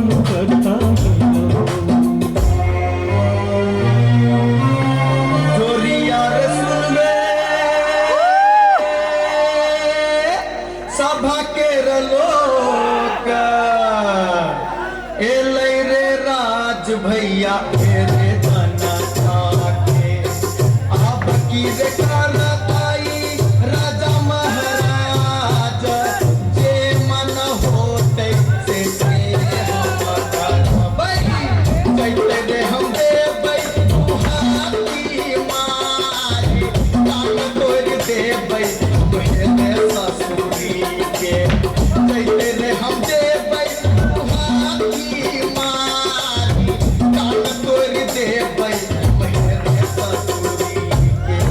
करता जोरिया रे सुनबे सभा के लोक एलै रे राज भैया रे धना के अब की रे करताई राजा महाराज जे मन होते से हम करबै कैले रे हम देबै तुहारी मारी कान तोड़ देबै तोहरे ससुरी के कैले रे हम देबै तुहारी मारी कान तोड़ देबै तोहरे ससुरी के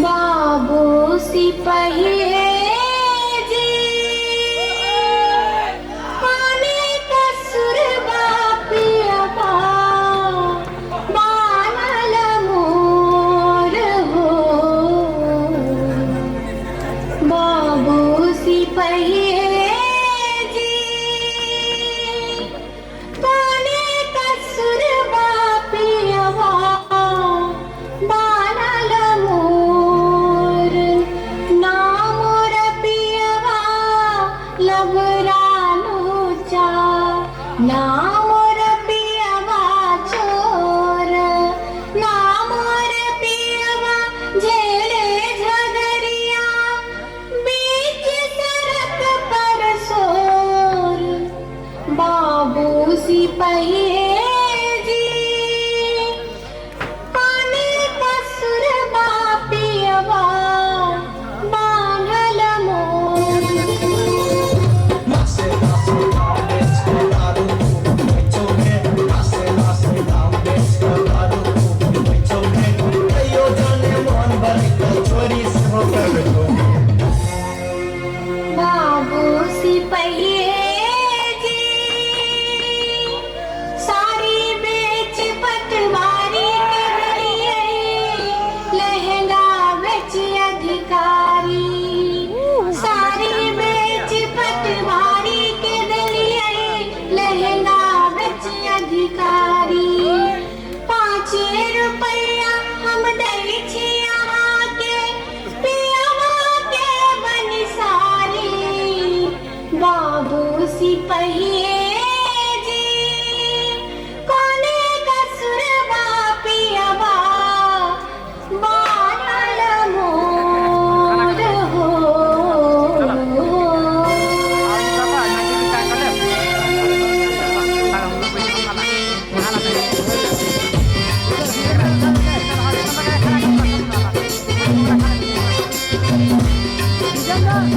बाबू सिपहिए जी पानी कसुर बापिया बानल मोर हो बाबू सिपहिए जी पानी कसुर बापिया बानल मोर नामोर पियवा लबरानु चा नामोर पियवा चोर नामोर पियवा झेड़े झगरिया बीच सड़क पर सोर बाबू सिपहिए जी पानी कसुर बापियवा बांधल मोर Nasse nasse dame skadaru chone nasse dame skadaru chone ayo jane mon bari chori se ho karo बाबू सिपहिए जी साड़ी बेच पटवारी के लिए लहंगा बेच अधिकारी साड़ी बेच पटवारी के लिए लहंगा बेच अधिकारी 5 रुपया हम दै छी अहाँ के पियवा के बनिसारी बाबू सिपहिए जी कोने कसुर बापियवा बानल मोर हो Jangan